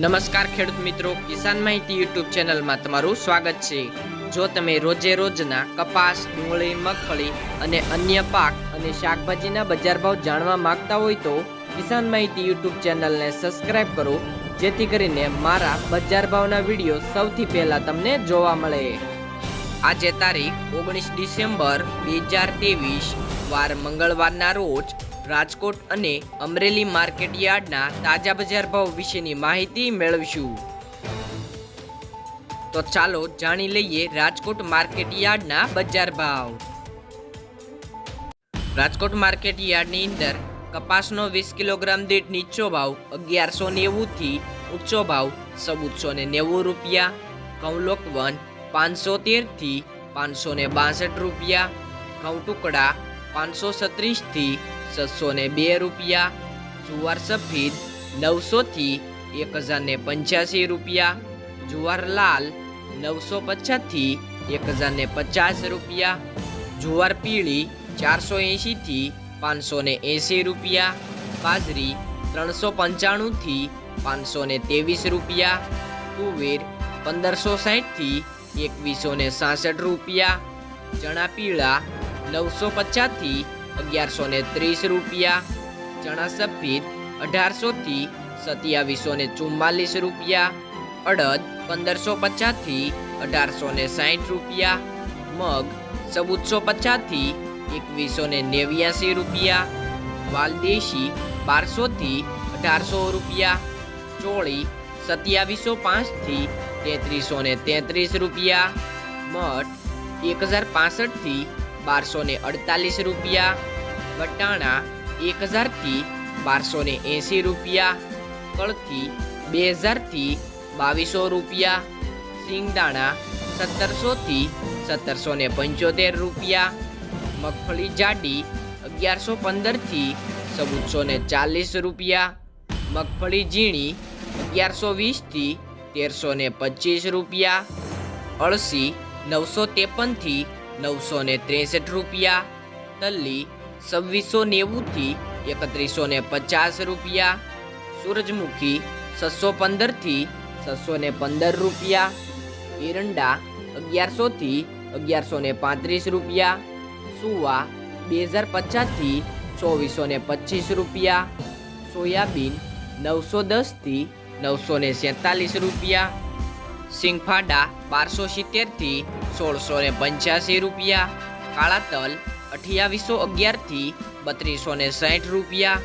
નમસ્કાર ખેડૂત મિત્રો, કિસાન માહિતી યુટ્યુબ ચેનલમાં તમારું સ્વાગત છે। જો તમે રોજે રોજના કપાસ, ડુંગળી, મગફળી અને અન્ય પાક અને શાકભાજીના બજાર ભાવ જાણવા માંગતા હોય તો કિસાન માહિતી યુટ્યુબ ચેનલને સબસ્ક્રાઇબ કરો, જેથી કરીને મારા બજાર ભાવના વિડીયો સૌથી પહેલા તમને જોવા મળે। આજે તારીખ 19 ડિસેમ્બર 2023 વાર મંગળવારના રોજ રાજકોટ અને અમરેલી માર્કેટ યાર્ડના તાજા બજાર ભાવ વિશેની માહિતી મેળવીશું। તો ચાલો જાણી લઈએ રાજકોટ માર્કેટ યાર્ડના બજાર ભાવ। રાજકોટ માર્કેટ યાર્ડની અંદર કપાસનો 20 કિલોગ્રામ દીઠ નીચો ભાવ 1190 થી ઊંચો ભાવ 1490 રૂપિયા, ઘઉં લોકવન 513 થી 562 રૂપિયા, ઘઉં ટુકડા 536 થી 602 રૂપિયા, જુવાર સફેદ 900 થી 1085 રૂપિયા, જુવાર લાલ 950 થી 1050 રૂપિયા, જુવાર પીળી 480 થી 580 રૂપિયા, બાજરી 395 થી 523 રૂપિયા, તુવેર 1560 થી 2166 રૂપિયા, ચણા પીળા 950 થી 1130 રૂપિયા, ચણા સફેદ 1800 થી 2744 રૂપિયા, અડદ 1550 થી 1860 રૂપિયા, મગ 1450 થી 2189 રૂપિયા, વાલદેશી 1200 થી 1800 રૂપિયા, ચોળી 2705 થી 3333 રૂપિયા, મઠ 1065 થી 1248 રૂપિયા, વટાણા 1000 થી 1280 રૂપિયા, કળથી 2000 થી 2200 રૂપિયા, સિંગદાણા 1700 થી 1775 રૂપિયા, મગફળી જાડી 1115 થી 1440 રૂપિયા, મગફળી ઝીણી 1120 થી 1325 રૂપિયા, અળસી 953 થી 963 રૂપિયા, તલ્લી 2690 થી 3150 રૂપિયા, સૂરજમુખી 615 થી 615 રૂપિયા, એરંડા 1100 થી 1135 રૂપિયા, સુવા 2050 થી 2425 રૂપિયા, સોયાબીન 910 થી 947 રૂપિયા, સિંગફાડા 1270 થી 1685 રૂપિયા, કાળા તલ 2811 થી 3260 રૂપિયા,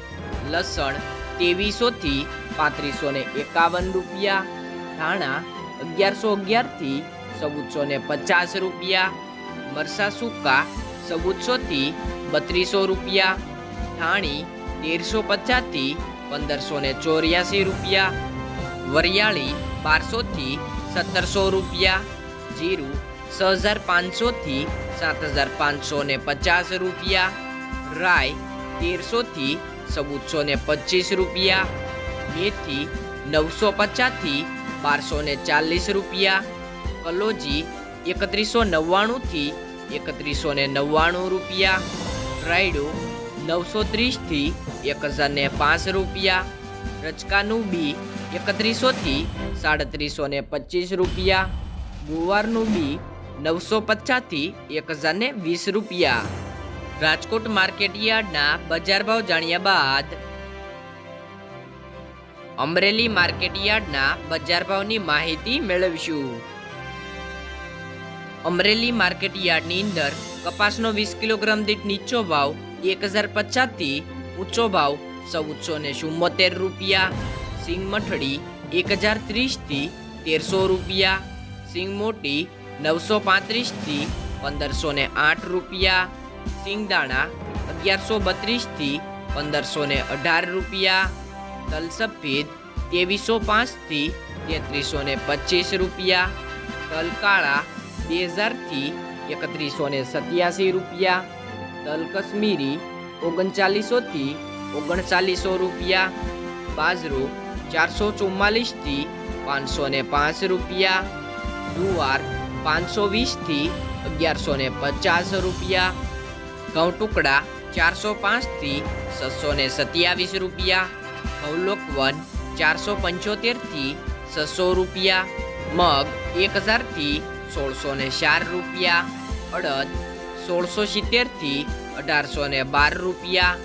લસણ 2300 થી 3551 રૂપિયા, ધાણા 1111 થી 1450 રૂપિયા, મરસા સૂકા 1400 થી 3200 રૂપિયા, ધાણી 1350 થી 1584 રૂપિયા, વરિયાળી 1200 થી 1700 રૂપિયા, જીરું 6500 થી 7550 રૂપિયા, રાઈ 1300 થી 1425 રૂપિયા, મેથી 950 થી 1240 રૂપિયા, કલોજી 3199 થી 3199 રૂપિયા, રાયડો 930 થી 1005 રૂપિયા, રચકાનું બી 3100 થી 3725 રૂપિયા, ગુવારનું બી 950 થી 1020 રૂપિયા। રાજકોટ માર્કેટ યાર્ડના બજાર ભાવ જાણ્યા બાદ અમરેલી માર્કેટ યાર્ડના બજાર ભાવની માહિતી મેળવીશું। અમરેલી માર્કેટ યાર્ડની અંદર કપાસનો 20 કિલોગ્રામ દીઠ નીચો ભાવ 1050 થી ઊંચો ભાવ 1474 રૂપિયા, સિંગ મઠડી 1030 થી 1300 રૂપિયા, સિંગ મોટી 935 થી 1508 રૂપિયા, સિંગદાણા 1132 થી 1518 રૂપિયા, તલ સફેદ 2305 થી 3325 રૂપિયા, તલ કાળા 2000 થી 3187 રૂપિયા, તલ કશ્મીરી 3900 થી 3900 રૂપિયા, બાજરો 444 થી 505 રૂપિયા, જુવાર 520 થી 1150 રૂપિયા, ઘઉં ટુકડા 405 થી 627 રૂપિયા, ઘઉં લોકવન 475 થી 600 રૂપિયા, મગ 1000 થી 1604 રૂપિયા, અડદ 1670 થી 1812 રૂપિયા,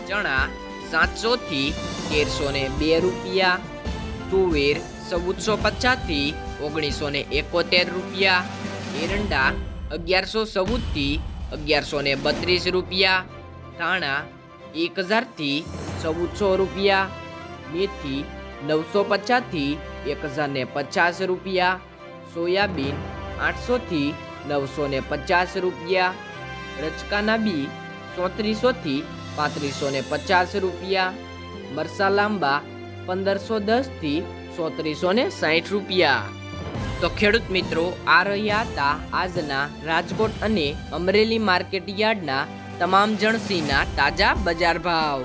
ચણા 700 થી 1302 રૂપિયા, તુવેર 1450 થી 1971 રૂપિયા, એરંડા 1114 થી 1132 રૂપિયા, ધાણા 1000 થી 1400 રૂપિયા, મેથી 950 થી 1050 રૂપિયા, સોયાબીન 800 થી 950 રૂપિયા, રચકાના બી 3400 થી 3550 રૂપિયા, મરસા લાંબા 1510 થી 3760 રૂપિયા। તો ખેડૂત મિત્રો, આ રહ્યા હતા આજના રાજકોટ અને અમરેલી માર્કેટ યાર્ડના તમામ જણસીના તાજા બજાર ભાવ।